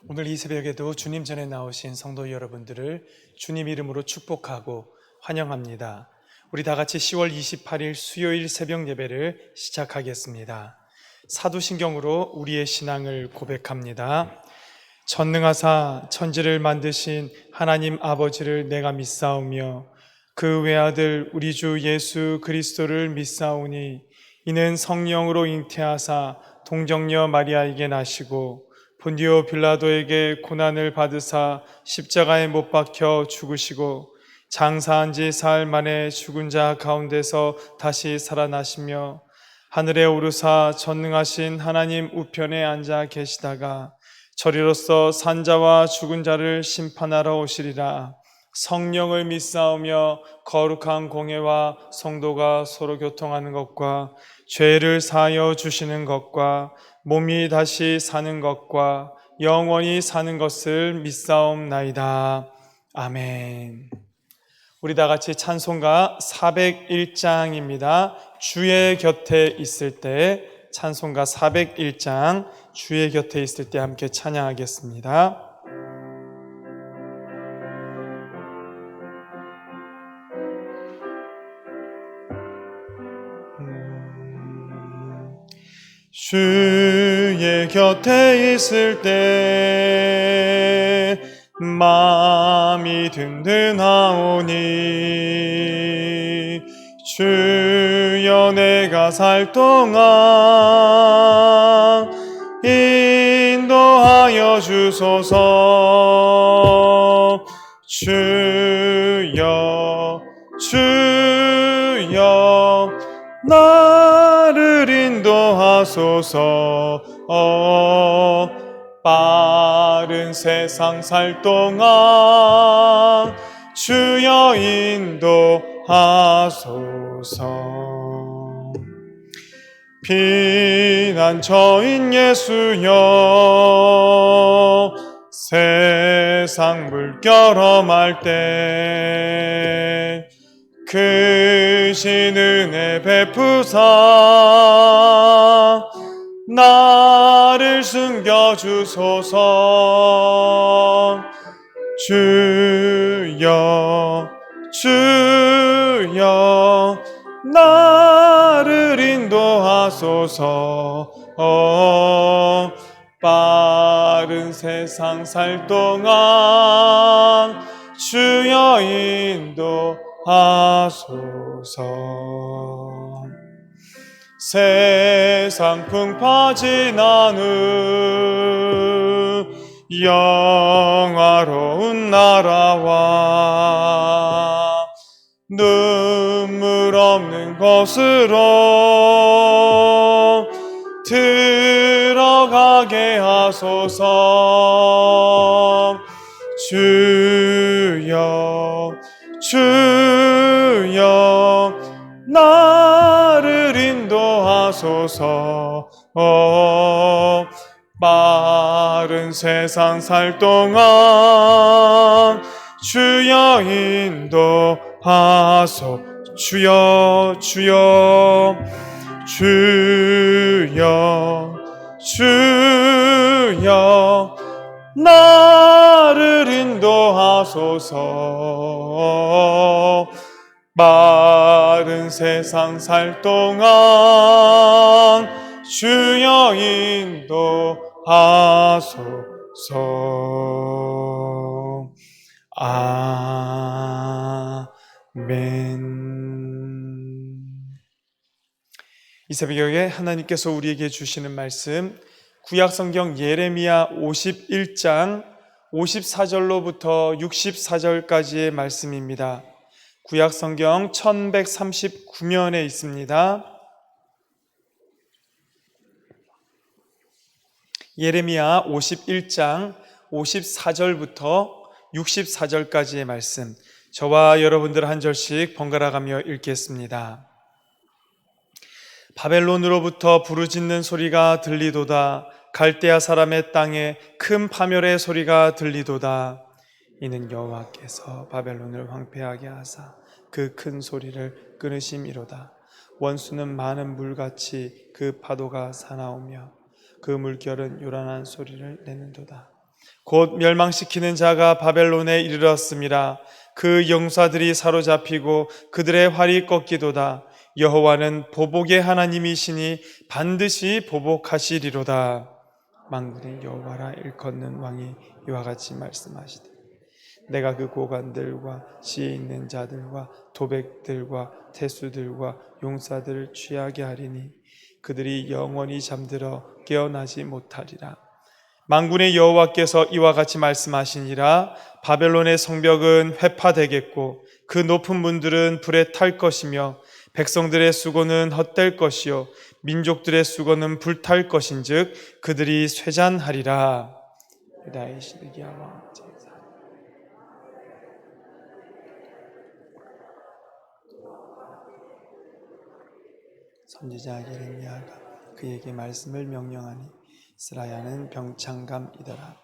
오늘 이 새벽에도 주님 전에 나오신 성도 여러분들을 주님 이름으로 축복하고 환영합니다. 우리 다 같이 10월 28일 수요일 새벽 예배를 시작하겠습니다. 사도신경으로 우리의 신앙을 고백합니다. 전능하사 천지를 만드신 하나님 아버지를 내가 믿사오며 그 외아들 우리 주 예수 그리스도를 믿사오니 이는 성령으로 잉태하사 동정녀 마리아에게 나시고 본디오 빌라도에게 고난을 받으사 십자가에 못 박혀 죽으시고 장사한 지 사흘 만에 죽은 자 가운데서 다시 살아나시며 하늘에 오르사 전능하신 하나님 우편에 앉아 계시다가 저리로서 산자와 죽은 자를 심판하러 오시리라. 성령을 믿사오며 거룩한 공회와 성도가 서로 교통하는 것과 죄를 사하여 주시는 것과 몸이 다시 사는 것과 영원히 사는 것을 믿사옵나이다. 아멘. 우리 다 같이 찬송가 401장입니다. 주의 곁에 있을 때, 찬송가 401장 주의 곁에 있을 때 함께 찬양하겠습니다. 주의 곁에 있을 때 마음이 든든하오니 주여 내가 살 동안 인도하여 주소서. 주여 주여 나를 인도하소서. 빠른 세상 살 동안 주여 인도하소서. 피난처인 예수여 세상 물결 험할 때 크신 은혜 베푸사 나를 숨겨주소서. 주여 주여 나를 인도하소서. 빠른 세상 살 동안 주여 인도하소서. 세상 풍파 지난 후 영화로운 나라와 눈물 없는 곳으로 들어가게 하소서. 주여 주여 나를 인도하소서. 빠른 세상 살 동안 주여 인도하소서. 주여 주여 주여 주여 나를 인도하소서. 빠른 세상 살 동안 주여 인도하소서. 아멘. 이 새벽에 하나님께서 우리에게 주시는 말씀, 구약성경 예레미야 51장 54절로부터 64절까지의 말씀입니다. 구약성경 1139면에 있습니다. 예레미야 51장 54절부터 64절까지의 말씀, 저와 여러분들 한 절씩 번갈아가며 읽겠습니다. 바벨론으로부터 부르짖는 소리가 들리도다. 갈대아 사람의 땅에 큰 파멸의 소리가 들리도다. 이는 여호와께서 바벨론을 황폐하게 하사 그 큰 소리를 끊으심이로다. 원수는 많은 물같이 그 파도가 사나우며 그 물결은 요란한 소리를 내는도다. 곧 멸망시키는 자가 바벨론에 이르렀음이라. 그 영사들이 사로잡히고 그들의 활이 꺾이도다. 여호와는 보복의 하나님이시니 반드시 보복하시리로다. 만군의 여호와라 일컫는 왕이 이와 같이 말씀하시되, 내가 그 고관들과 지혜 있는 자들과 도백들과 태수들과 용사들을 취하게 하리니 그들이 영원히 잠들어 깨어나지 못하리라. 만군의 여호와께서 이와 같이 말씀하시니라. 바벨론의 성벽은 회파되겠고 그 높은 문들은 불에 탈 것이며 백성들의 수고는 헛될 것이요 민족들의 수고는 불탈 것인즉 그들이 쇠잔하리라. 유다의 시드기야 왕 제사. 선지자 예레미야가 그에게 말씀을 명령하니 스라야는 병창감이더라.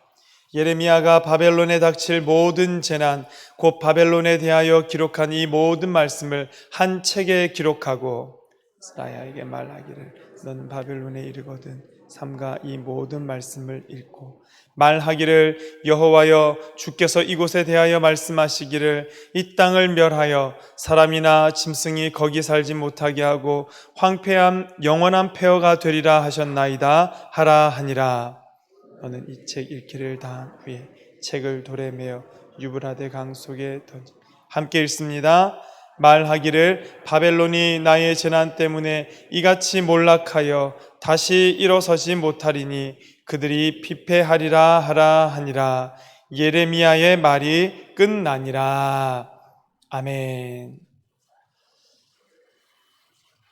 예레미야가 바벨론에 닥칠 모든 재난, 곧 바벨론에 대하여 기록한 이 모든 말씀을 한 책에 기록하고 스라야에게 말하기를, 너는 바벨론에 이르거든 삼가 이 모든 말씀을 읽고 말하기를, 여호와여 주께서 이곳에 대하여 말씀하시기를, 이 땅을 멸하여 사람이나 짐승이 거기 살지 못하게 하고 황폐함 영원한 폐허가 되리라 하셨나이다 하라 하니라. 너는 이 책 읽기를 다한 후에 책을 돌에 메어 유브라데 강 속에 던지. 함께 읽습니다. 말하기를, 바벨론이 나의 재난 때문에 이같이 몰락하여 다시 일어서지 못하리니 그들이 피폐하리라 하라 하니라. 예레미야의 말이 끝나니라. 아멘.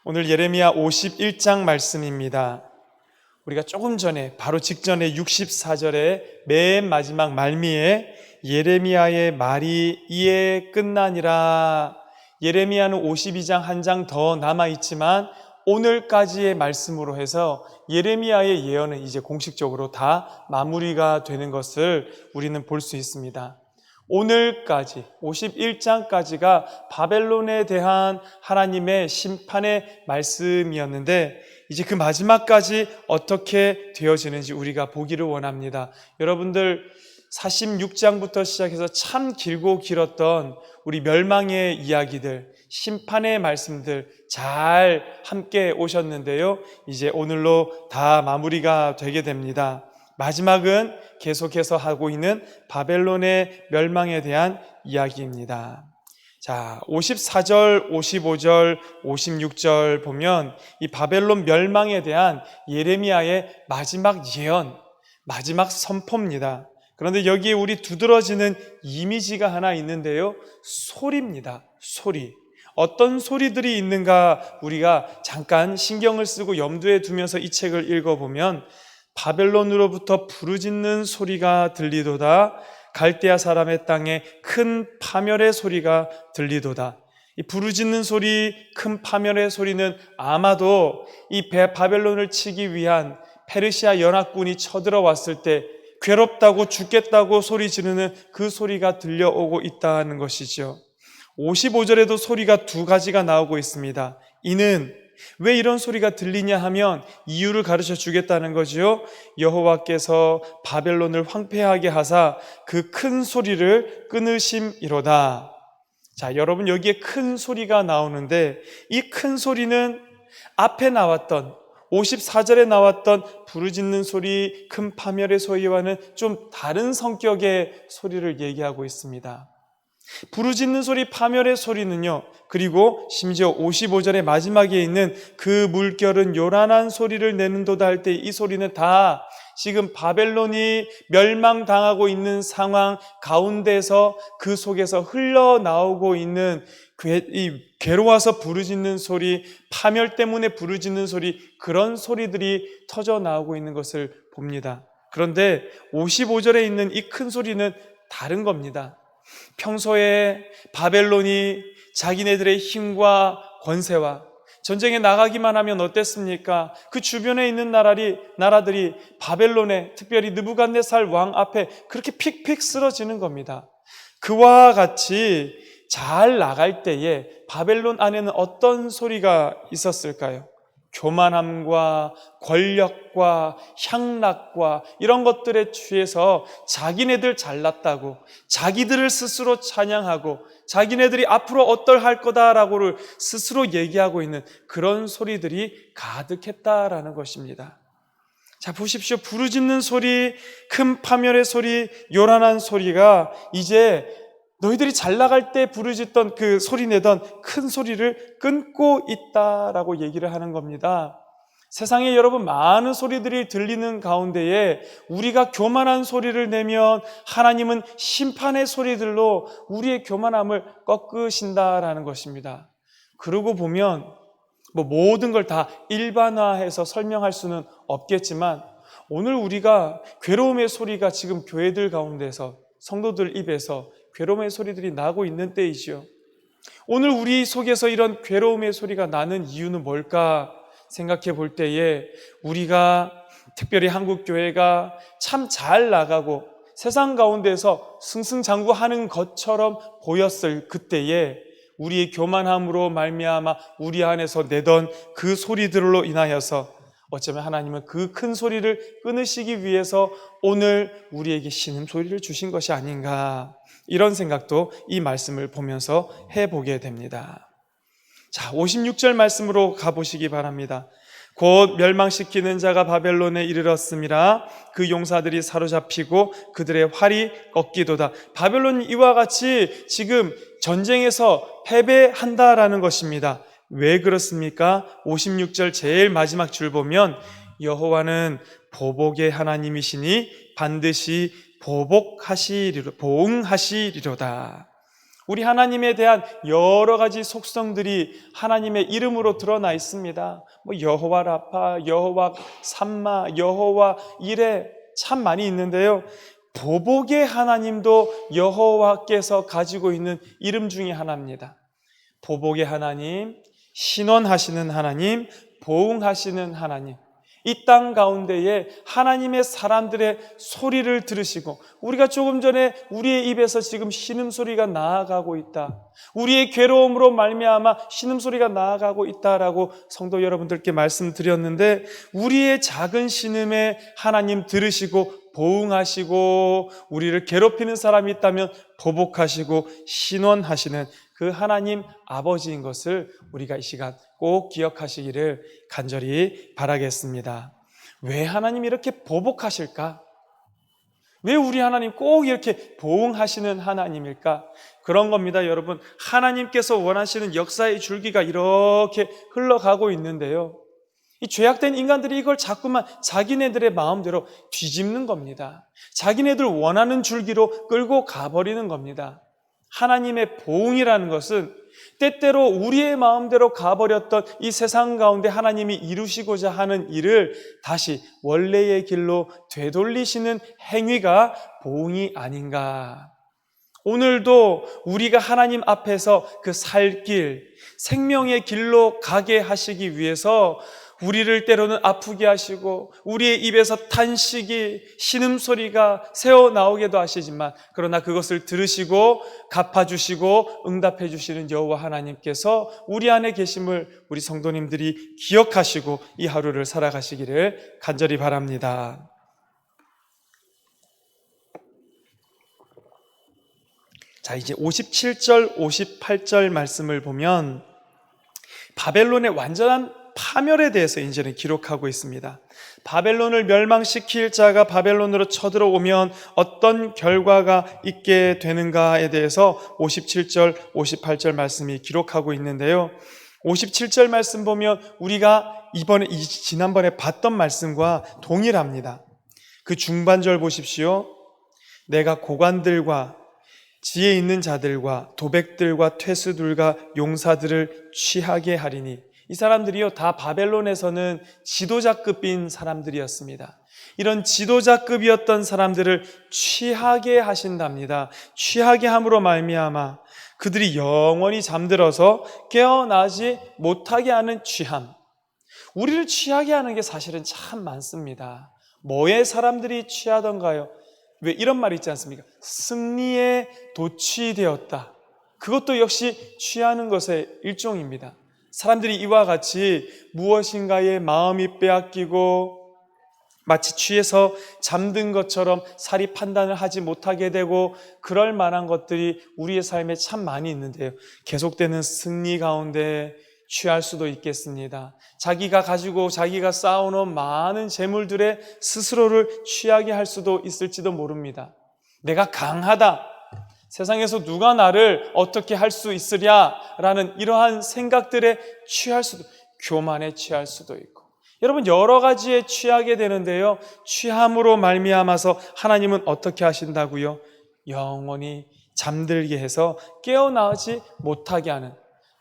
오늘 예레미야 51장 말씀입니다. 우리가 조금 전에 바로 직전에 64절의 맨 마지막 말미에 예레미야의 말이 이에 끝나니라. 예레미야는 52장 한 장 더 남아있지만 오늘까지의 말씀으로 해서 예레미야의 예언은 이제 공식적으로 다 마무리가 되는 것을 우리는 볼 수 있습니다. 오늘까지 51장까지가 바벨론에 대한 하나님의 심판의 말씀이었는데 이제 그 마지막까지 어떻게 되어지는지 우리가 보기를 원합니다. 여러분들 46장부터 시작해서 참 길고 길었던 우리 멸망의 이야기들, 심판의 말씀들 잘 함께 오셨는데요. 이제 오늘로 다 마무리가 되게 됩니다. 마지막은 계속해서 하고 있는 바벨론의 멸망에 대한 이야기입니다. 자, 54절, 55절, 56절 보면 이 바벨론 멸망에 대한 예레미야의 마지막 예언, 마지막 선포입니다. 그런데 여기에 우리 두드러지는 이미지가 하나 있는데요. 소리입니다. 소리. 어떤 소리들이 있는가 우리가 잠깐 신경을 쓰고 염두에 두면서 이 책을 읽어보면 바벨론으로부터 부르짖는 소리가 들리도다. 갈대아 사람의 땅에 큰 파멸의 소리가 들리도다. 이 부르짖는 소리, 큰 파멸의 소리는 아마도 이 바벨론을 치기 위한 페르시아 연합군이 쳐들어왔을 때 괴롭다고 죽겠다고 소리 지르는 그 소리가 들려오고 있다는 것이죠. 55절에도 소리가 두 가지가 나오고 있습니다. 이는 왜 이런 소리가 들리냐 하면 이유를 가르쳐 주겠다는 거지요. 여호와께서 바벨론을 황폐하게 하사 그 큰 소리를 끊으심이로다. 자, 여러분 여기에 큰 소리가 나오는데 이 큰 소리는 앞에 나왔던 54절에 나왔던 부르짖는 소리, 큰 파멸의 소리와는 좀 다른 성격의 소리를 얘기하고 있습니다. 부르짖는 소리, 파멸의 소리는요, 그리고 심지어 55절의 마지막에 있는 그 물결은 요란한 소리를 내는도다 할 때 이 소리는 다 지금 바벨론이 멸망당하고 있는 상황 가운데서 그 속에서 흘러나오고 있는 이 괴로워서 부르짖는 소리, 파멸 때문에 부르짖는 소리, 그런 소리들이 터져 나오고 있는 것을 봅니다. 그런데 55절에 있는 이 큰 소리는 다른 겁니다. 평소에 바벨론이 자기네들의 힘과 권세와 전쟁에 나가기만 하면 어땠습니까? 그 주변에 있는 나라들이 바벨론에, 특별히 느부갓네살 왕 앞에 그렇게 픽픽 쓰러지는 겁니다. 그와 같이 잘 나갈 때에 바벨론 안에는 어떤 소리가 있었을까요? 교만함과 권력과 향락과 이런 것들에 취해서 자기네들 잘났다고, 자기들을 스스로 찬양하고 자기네들이 앞으로 어떨할 거다라고를 스스로 얘기하고 있는 그런 소리들이 가득했다라는 것입니다. 자, 보십시오. 부르짖는 소리, 큰 파멸의 소리, 요란한 소리가 이제 너희들이 잘 나갈 때 부르짖던 그 소리 내던 큰 소리를 끊고 있다라고 얘기를 하는 겁니다. 세상에 여러분 많은 소리들이 들리는 가운데에 우리가 교만한 소리를 내면 하나님은 심판의 소리들로 우리의 교만함을 꺾으신다라는 것입니다. 그러고 보면 모든 걸 다 일반화해서 설명할 수는 없겠지만 오늘 우리가 괴로움의 소리가 지금 교회들 가운데서 성도들 입에서 괴로움의 소리들이 나고 있는 때이지요. 오늘 우리 속에서 이런 괴로움의 소리가 나는 이유는 뭘까 생각해 볼 때에 우리가 특별히 한국교회가 참 잘 나가고 세상 가운데서 승승장구하는 것처럼 보였을 그때에 우리의 교만함으로 말미암아 우리 안에서 내던 그 소리들로 인하여서 어쩌면 하나님은 그 큰 소리를 끊으시기 위해서 오늘 우리에게 신음소리를 주신 것이 아닌가, 이런 생각도 이 말씀을 보면서 해보게 됩니다. 자, 56절 말씀으로 가보시기 바랍니다. 곧 멸망시키는 자가 바벨론에 이르렀음이라. 그 용사들이 사로잡히고 그들의 활이 꺾이도다. 바벨론이 이와 같이 지금 전쟁에서 패배한다라는 것입니다. 왜 그렇습니까? 56절 제일 마지막 줄 보면 여호와는 보복의 하나님이시니 반드시 보응하시리로다. 우리 하나님에 대한 여러 가지 속성들이 하나님의 이름으로 드러나 있습니다. 여호와 라파, 여호와 삼마, 여호와 이레 참 많이 있는데요. 보복의 하나님도 여호와께서 가지고 있는 이름 중에 하나입니다. 보복의 하나님, 신원하시는 하나님, 보응하시는 하나님. 이 땅 가운데에 하나님의 사람들의 소리를 들으시고 우리가 조금 전에 우리의 입에서 지금 신음소리가 나아가고 있다, 우리의 괴로움으로 말미암아 신음소리가 나아가고 있다라고 성도 여러분들께 말씀드렸는데 우리의 작은 신음에 하나님 들으시고 보응하시고 우리를 괴롭히는 사람이 있다면 보복하시고 신원하시는 그 하나님 아버지인 것을 우리가 이 시간 꼭 기억하시기를 간절히 바라겠습니다. 왜 하나님 이렇게 보복하실까? 왜 우리 하나님 꼭 이렇게 보응하시는 하나님일까? 그런 겁니다, 여러분. 하나님께서 원하시는 역사의 줄기가 이렇게 흘러가고 있는데요, 이 죄악된 인간들이 이걸 자꾸만 자기네들의 마음대로 뒤집는 겁니다. 자기네들 원하는 줄기로 끌고 가버리는 겁니다. 하나님의 보응이라는 것은 때때로 우리의 마음대로 가버렸던 이 세상 가운데 하나님이 이루시고자 하는 일을 다시 원래의 길로 되돌리시는 행위가 보응이 아닌가. 오늘도 우리가 하나님 앞에서 그 살 길, 생명의 길로 가게 하시기 위해서 우리를 때로는 아프게 하시고 우리의 입에서 탄식이, 신음소리가 새어나오게도 하시지만 그러나 그것을 들으시고 갚아주시고 응답해 주시는 여호와 하나님께서 우리 안에 계심을 우리 성도님들이 기억하시고 이 하루를 살아가시기를 간절히 바랍니다. 자, 이제 57절, 58절 말씀을 보면 바벨론의 완전한 파멸에 대해서 이제는 기록하고 있습니다. 바벨론을 멸망시킬 자가 바벨론으로 쳐들어오면 어떤 결과가 있게 되는가에 대해서 57절, 58절 말씀이 기록하고 있는데요. 57절 말씀 보면 우리가 지난번에 봤던 말씀과 동일합니다. 그 중반절 보십시오. 내가 고관들과 지혜 있는 자들과 도백들과 퇴수들과 용사들을 취하게 하리니. 이 사람들이요, 다 바벨론에서는 지도자급인 사람들이었습니다. 이런 지도자급이었던 사람들을 취하게 하신답니다. 취하게 함으로 말미암아 그들이 영원히 잠들어서 깨어나지 못하게 하는 취함. 우리를 취하게 하는 게 사실은 참 많습니다. 뭐에 사람들이 취하던가요? 왜 이런 말이 있지 않습니까? 승리에 도취되었다. 그것도 역시 취하는 것의 일종입니다. 사람들이 이와 같이 무엇인가에 마음이 빼앗기고 마치 취해서 잠든 것처럼 사리 판단을 하지 못하게 되고 그럴 만한 것들이 우리의 삶에 참 많이 있는데요. 계속되는 승리 가운데 취할 수도 있겠습니다. 자기가 가지고 자기가 쌓아놓은 많은 재물들에 스스로를 취하게 할 수도 있을지도 모릅니다. 내가 강하다. 세상에서 누가 나를 어떻게 할 수 있으랴라는 이러한 생각들에 취할 수도, 교만에 취할 수도 있고, 여러분 여러 가지에 취하게 되는데요. 취함으로 말미암아서 하나님은 어떻게 하신다고요? 영원히 잠들게 해서 깨어나지 못하게 하는,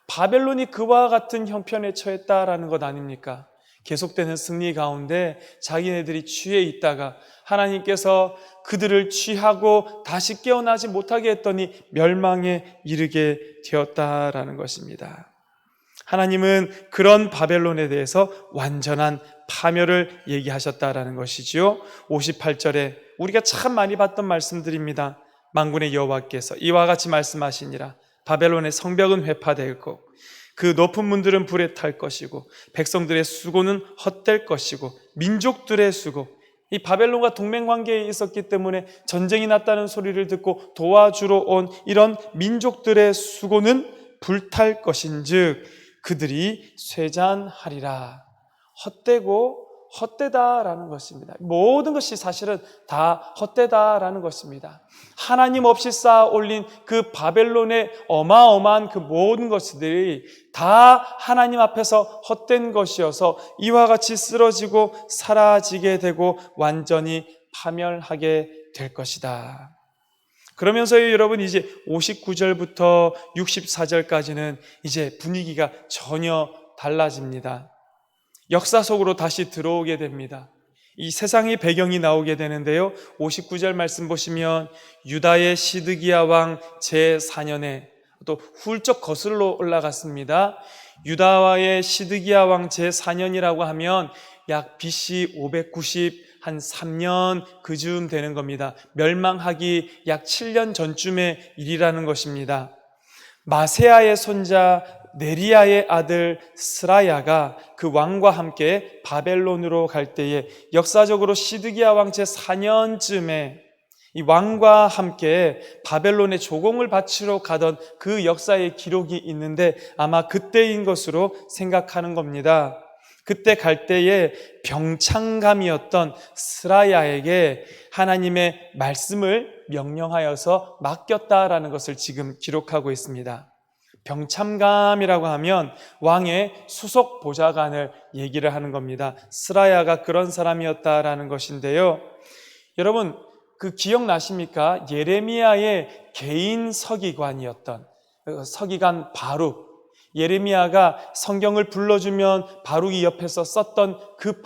바벨론이 그와 같은 형편에 처했다라는 것 아닙니까? 계속되는 승리 가운데 자기네들이 취해 있다가 하나님께서 그들을 취하고 다시 깨어나지 못하게 했더니 멸망에 이르게 되었다라는 것입니다. 하나님은 그런 바벨론에 대해서 완전한 파멸을 얘기하셨다라는 것이지요. 58절에 우리가 참 많이 봤던 말씀들입니다. 만군의 여호와께서 이와 같이 말씀하시니라. 바벨론의 성벽은 회파되고 그 높은 문들은 불에 탈 것이고 백성들의 수고는 헛될 것이고 민족들의 수고, 이 바벨론과 동맹관계에 있었기 때문에 전쟁이 났다는 소리를 듣고 도와주러 온 이런 민족들의 수고는 불탈 것인즉 그들이 쇠잔하리라. 헛되고 헛되다라는 것입니다. 모든 것이 사실은 다 헛되다라는 것입니다. 하나님 없이 쌓아 올린 그 바벨론의 어마어마한 그 모든 것들이 다 하나님 앞에서 헛된 것이어서 이와 같이 쓰러지고 사라지게 되고 완전히 파멸하게 될 것이다. 그러면서요, 여러분 이제 59절부터 64절까지는 이제 분위기가 전혀 달라집니다. 역사 속으로 다시 들어오게 됩니다. 이 세상의 배경이 나오게 되는데요. 59절 말씀 보시면 유다의 시드기야 왕 제4년에 또 훌쩍 거슬러 올라갔습니다. 유다와의 시드기야 왕 제4년이라고 하면 약 BC 590 한 3년 그쯤 되는 겁니다. 멸망하기 약 7년 전쯤의 일이라는 것입니다. 마세아의 손자 네리야의 아들 스라야가 그 왕과 함께 바벨론으로 갈 때에 역사적으로 시드기야 왕 제4년쯤에 이 왕과 함께 바벨론에 조공을 바치러 가던 그 역사의 기록이 있는데 아마 그때인 것으로 생각하는 겁니다. 그때 갈 때에 병창감이었던 스라야에게 하나님의 말씀을 명령하여서 맡겼다라는 것을 지금 기록하고 있습니다. 병참감이라고 하면 왕의 수석 보좌관을 얘기를 하는 겁니다. 스라야가 그런 사람이었다라는 것인데요. 여러분 그 기억나십니까? 예레미야의 개인 서기관이었던 서기관 바룩, 예레미야가 성경을 불러주면 바룩이 옆에서 썼던 그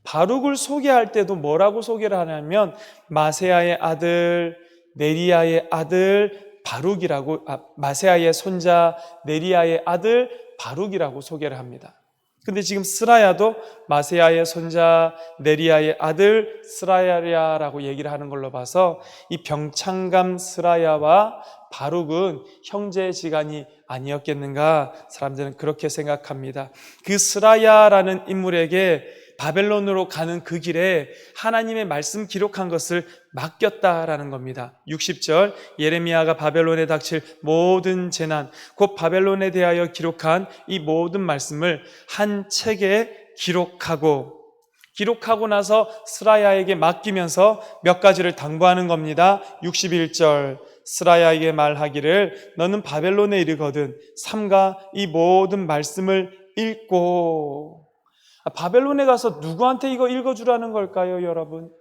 바룩을 소개할 때도 뭐라고 소개를 하냐면 마세야의 아들, 네리야의 아들 바룩이라고, 마세야의 손자 네리야의 아들 바룩이라고 소개를 합니다. 근데 지금 스라야도 마세야의 손자 네리야의 아들 스라야라고 얘기를 하는 걸로 봐서 이 병창감 스라야와 바룩은 형제지간이 아니었겠는가, 사람들은 그렇게 생각합니다. 그 스라야라는 인물에게 바벨론으로 가는 그 길에 하나님의 말씀 기록한 것을 맡겼다라는 겁니다. 60절 예레미야가 바벨론에 닥칠 모든 재난, 곧 바벨론에 대하여 기록한 이 모든 말씀을 한 책에 기록하고 나서 스라야에게 맡기면서 몇 가지를 당부하는 겁니다. 61절 스라야에게 말하기를 너는 바벨론에 이르거든 삼가 이 모든 말씀을 읽고. 바벨론에 가서 누구한테 이거 읽어주라는 걸까요, 여러분?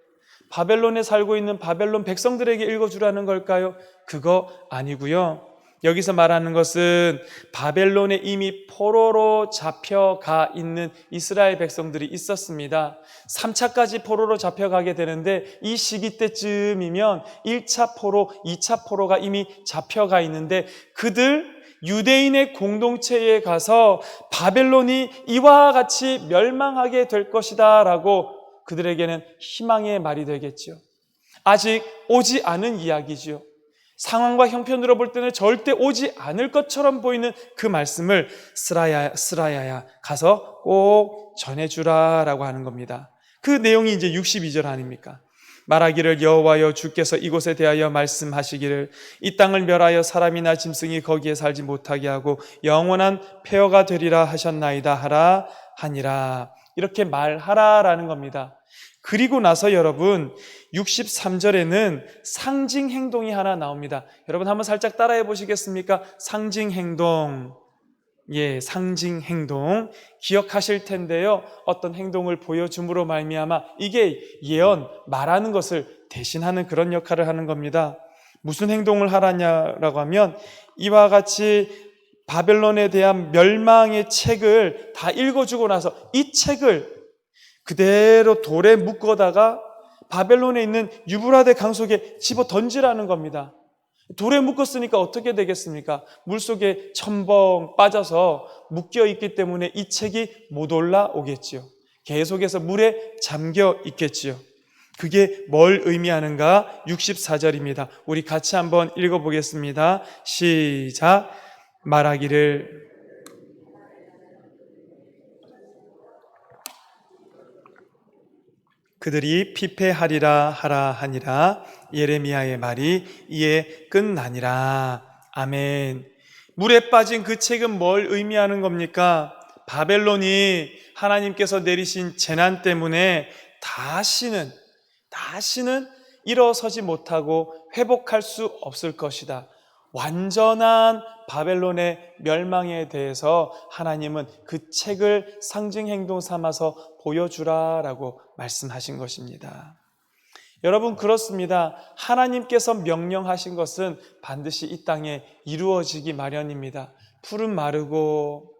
바벨론에 살고 있는 바벨론 백성들에게 읽어주라는 걸까요? 그거 아니고요. 여기서 말하는 것은 바벨론에 이미 포로로 잡혀가 있는 이스라엘 백성들이 있었습니다. 3차까지 포로로 잡혀가게 되는데 이 시기 때쯤이면 1차 포로, 2차 포로가 이미 잡혀가 있는데 그들 유대인의 공동체에 가서 바벨론이 이와 같이 멸망하게 될 것이다 라고 그들에게는 희망의 말이 되겠죠. 아직 오지 않은 이야기죠. 상황과 형편으로 볼 때는 절대 오지 않을 것처럼 보이는 그 말씀을 스라야야 가서 꼭 전해주라라고 하는 겁니다. 그 내용이 이제 62절 아닙니까? 말하기를 여호와여 주께서 이곳에 대하여 말씀하시기를 이 땅을 멸하여 사람이나 짐승이 거기에 살지 못하게 하고 영원한 폐허가 되리라 하셨나이다 하라 하니라. 이렇게 말하라라는 겁니다. 그리고 나서 여러분 63절에는 상징 행동이 하나 나옵니다. 여러분 한번 살짝 따라해 보시겠습니까? 상징 행동. 예, 상징 행동 기억하실 텐데요. 어떤 행동을 보여줌으로 말미암아 이게 예언, 말하는 것을 대신하는 그런 역할을 하는 겁니다. 무슨 행동을 하라냐라고 하면 이와 같이 바벨론에 대한 멸망의 책을 다 읽어주고 나서 이 책을 그대로 돌에 묶어다가 바벨론에 있는 유브라데 강 속에 집어 던지라는 겁니다. 돌에 묶었으니까 어떻게 되겠습니까? 물속에 첨벙 빠져서 묶여 있기 때문에 이 책이 못 올라오겠지요. 계속해서 물에 잠겨 있겠지요. 그게 뭘 의미하는가? 64절입니다. 우리 같이 한번 읽어보겠습니다. 시작. 말하기를 그들이 피폐하리라 하라 하니라. 예레미야의 말이 이에 끝나니라. 아멘. 물에 빠진 그 책은 뭘 의미하는 겁니까? 바벨론이 하나님께서 내리신 재난 때문에 다시는 일어서지 못하고 회복할 수 없을 것이다. 완전한 바벨론의 멸망에 대해서 하나님은 그 책을 상징 행동 삼아서 보여주라라고 말씀하신 것입니다. 여러분 그렇습니다. 하나님께서 명령하신 것은 반드시 이 땅에 이루어지기 마련입니다. 풀은 마르고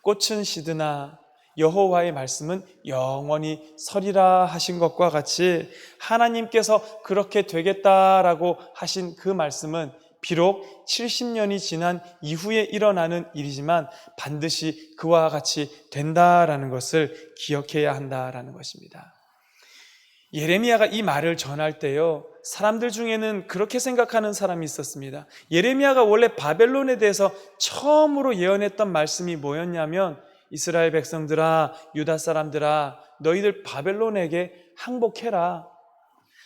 꽃은 시드나 여호와의 말씀은 영원히 서리라 하신 것과 같이 하나님께서 그렇게 되겠다라고 하신 그 말씀은 비록 70년이 지난 이후에 일어나는 일이지만 반드시 그와 같이 된다라는 것을 기억해야 한다라는 것입니다. 예레미야가 이 말을 전할 때요, 사람들 중에는 그렇게 생각하는 사람이 있었습니다. 예레미야가 원래 바벨론에 대해서 처음으로 예언했던 말씀이 뭐였냐면 이스라엘 백성들아, 유다 사람들아, 너희들 바벨론에게 항복해라.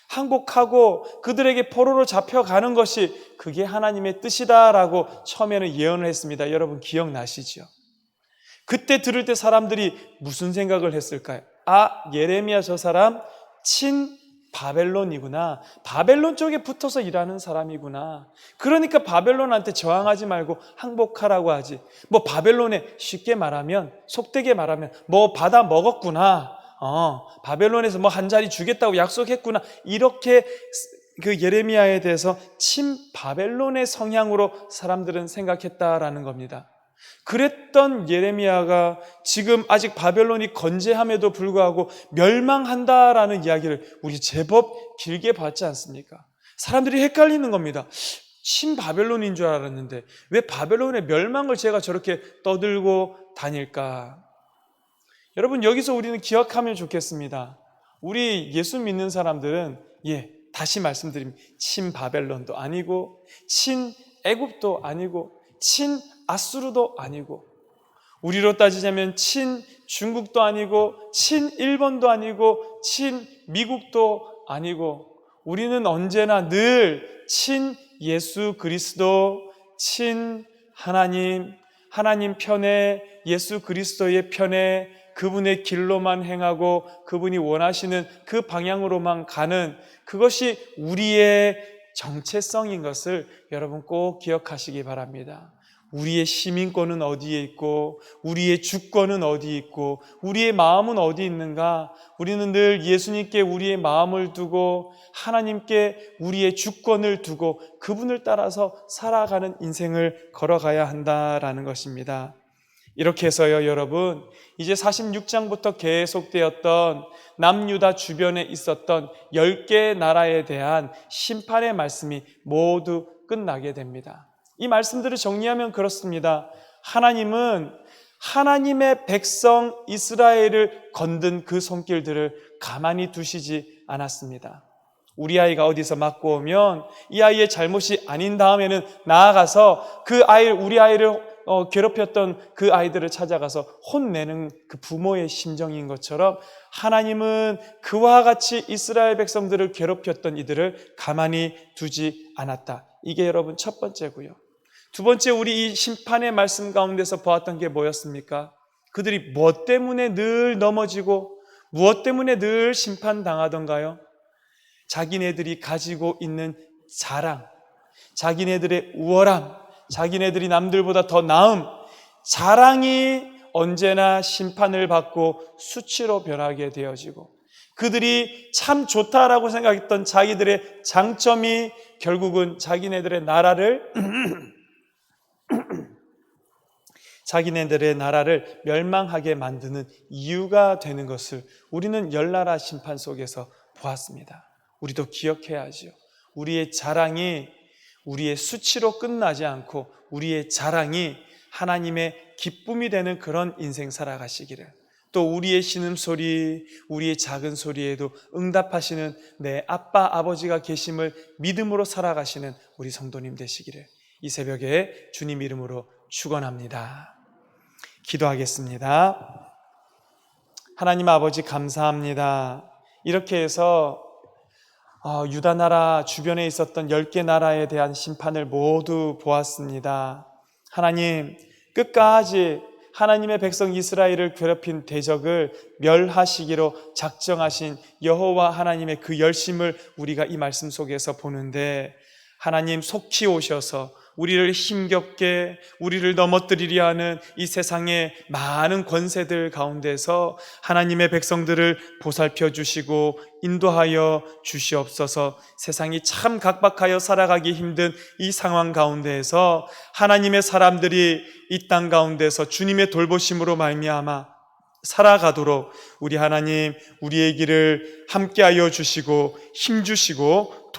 항복하고 그들에게 포로로 잡혀가는 것이 그게 하나님의 뜻이다라고 처음에는 예언을 했습니다. 여러분 기억나시죠? 그때 들을 때 사람들이 무슨 생각을 했을까요? 아, 예레미야 저 사람 친 바벨론이구나. 바벨론 쪽에 붙어서 일하는 사람이구나. 그러니까 바벨론한테 저항하지 말고 항복하라고 하지. 뭐 바벨론에 쉽게 말하면, 속되게 말하면 뭐 받아 먹었구나. 바벨론에서 뭐 한 자리 주겠다고 약속했구나. 이렇게 그 예레미야에 대해서 친 바벨론의 성향으로 사람들은 생각했다라는 겁니다. 그랬던 예레미야가 지금 아직 바벨론이 건재함에도 불구하고 멸망한다라는 이야기를 우리 제법 길게 봤지 않습니까? 사람들이 헷갈리는 겁니다. 친 바벨론인 줄 알았는데 왜 바벨론의 멸망을 제가 저렇게 떠들고 다닐까? 여러분 여기서 우리는 기억하면 좋겠습니다. 우리 예수 믿는 사람들은 다시 말씀드립니다. 친 바벨론도 아니고 친 애굽도 아니고 친 아수르도 아니고 우리로 따지자면 친 중국도 아니고 친 일본도 아니고 친 미국도 아니고 우리는 언제나 늘 친 예수 그리스도, 친 하나님 편에 예수 그리스도의 편에 그분의 길로만 행하고 그분이 원하시는 그 방향으로만 가는 그것이 우리의 정체성인 것을 여러분 꼭 기억하시기 바랍니다. 우리의 시민권은 어디에 있고 우리의 주권은 어디에 있고 우리의 마음은 어디 있는가? 우리는 늘 예수님께 우리의 마음을 두고 하나님께 우리의 주권을 두고 그분을 따라서 살아가는 인생을 걸어가야 한다라는 것입니다. 이렇게 해서요 여러분 이제 46장부터 계속되었던 남유다 주변에 있었던 10개의 나라에 대한 심판의 말씀이 모두 끝나게 됩니다. 이 말씀들을 정리하면 그렇습니다. 하나님은 하나님의 백성 이스라엘을 건든 그 손길들을 가만히 두시지 않았습니다. 우리 아이가 어디서 맞고 오면 이 아이의 잘못이 아닌 다음에는 나아가서 우리 아이를 괴롭혔던 그 아이들을 찾아가서 혼내는 그 부모의 심정인 것처럼 하나님은 그와 같이 이스라엘 백성들을 괴롭혔던 이들을 가만히 두지 않았다. 이게 여러분 첫 번째고요. 두 번째, 우리 이 심판의 말씀 가운데서 보았던 게 뭐였습니까? 그들이 무엇 때문에 늘 넘어지고 무엇 때문에 늘 심판당하던가요? 자기네들이 가지고 있는 자랑, 자기네들의 우월함, 자기네들이 남들보다 더 나음, 자랑이 언제나 심판을 받고 수치로 변하게 되어지고, 그들이 참 좋다라고 생각했던 자기들의 장점이 결국은 자기네들의 나라를 멸망하게 만드는 이유가 되는 것을 우리는 열나라 심판 속에서 보았습니다. 우리도 기억해야죠. 우리의 자랑이 우리의 수치로 끝나지 않고 우리의 자랑이 하나님의 기쁨이 되는 그런 인생 살아가시기를, 또 우리의 신음소리, 우리의 작은 소리에도 응답하시는 내 아빠 아버지가 계심을 믿음으로 살아가시는 우리 성도님 되시기를 이 새벽에 주님 이름으로 축원합니다. 기도하겠습니다. 하나님 아버지 감사합니다. 이렇게 해서 유다 나라 주변에 있었던 10개 나라에 대한 심판을 모두 보았습니다. 하나님, 끝까지 하나님의 백성 이스라엘을 괴롭힌 대적을 멸하시기로 작정하신 여호와 하나님의 그 열심을 우리가 이 말씀 속에서 보는데, 하나님 속히 오셔서 우리를 힘겹게, 우리를 넘어뜨리려 하는 이 세상의 많은 권세들 가운데서 하나님의 백성들을 보살펴 주시고 인도하여 주시옵소서. 세상이 참 각박하여 살아가기 힘든 이 상황 가운데에서 하나님의 사람들이 이 땅 가운데서 주님의 돌보심으로 말미암아 살아가도록 우리 하나님, 우리의 길을 함께하여 주시고 힘주시고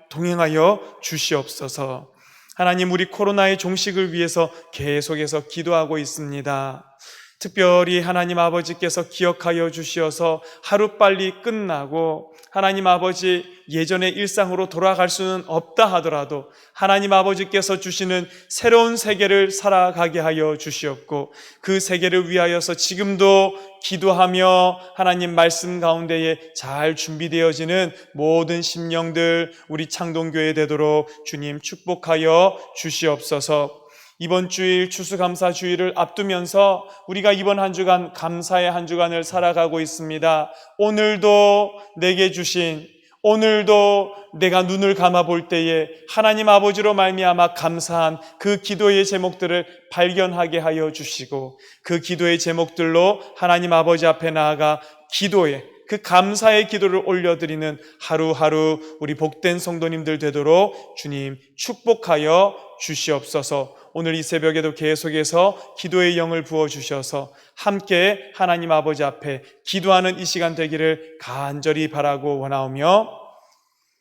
동행하여 주시옵소서. 하나님, 우리 코로나의 종식을 위해서 계속해서 기도하고 있습니다. 특별히 하나님 아버지께서 기억하여 주시어서 하루빨리 끝나고 하나님 아버지 예전의 일상으로 돌아갈 수는 없다 하더라도 하나님 아버지께서 주시는 새로운 세계를 살아가게 하여 주시옵고, 그 세계를 위하여서 지금도 기도하며 하나님 말씀 가운데에 잘 준비되어지는 모든 심령들 우리 창동교회 되도록 주님 축복하여 주시옵소서. 이번 주일 추수감사주일을 앞두면서 우리가 이번 한 주간 감사의 한 주간을 살아가고 있습니다. 오늘도 내게 주신, 오늘도 내가 눈을 감아 볼 때에 하나님 아버지로 말미암아 감사한 그 기도의 제목들을 발견하게 하여 주시고, 그 기도의 제목들로 하나님 아버지 앞에 나아가 기도에 그 감사의 기도를 올려드리는 하루하루 우리 복된 성도님들 되도록 주님 축복하여 주시옵소서. 오늘 이 새벽에도 계속해서 기도의 영을 부어주셔서 함께 하나님 아버지 앞에 기도하는 이 시간 되기를 간절히 바라고 원하오며,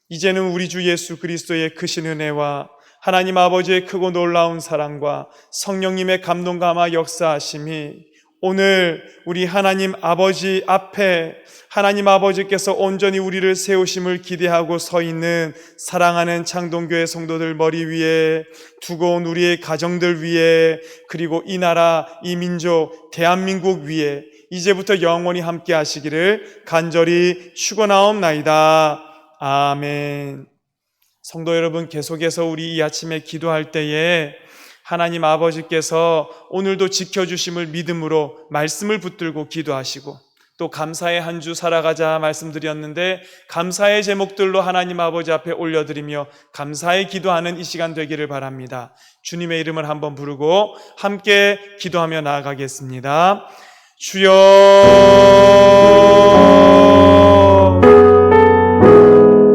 이제는 우리 주 예수 그리스도의 크신 은혜와 하나님 아버지의 크고 놀라운 사랑과 성령님의 감동 감화 역사하심이 오늘 우리 하나님 아버지 앞에 하나님 아버지께서 온전히 우리를 세우심을 기대하고 서 있는 사랑하는 창동교회 성도들 머리 위에 두고 온 우리의 가정들 위에, 그리고 이 나라, 이 민족, 대한민국 위에 이제부터 영원히 함께 하시기를 간절히 축원하옵나이다. 아멘. 성도 여러분, 계속해서 우리 이 아침에 기도할 때에 하나님 아버지께서 오늘도 지켜주심을 믿음으로 말씀을 붙들고 기도하시고, 또 감사의 한 주 살아가자 말씀드렸는데 감사의 제목들로 하나님 아버지 앞에 올려드리며 감사의 기도하는 이 시간 되기를 바랍니다. 주님의 이름을 한번 부르고 함께 기도하며 나아가겠습니다. 주여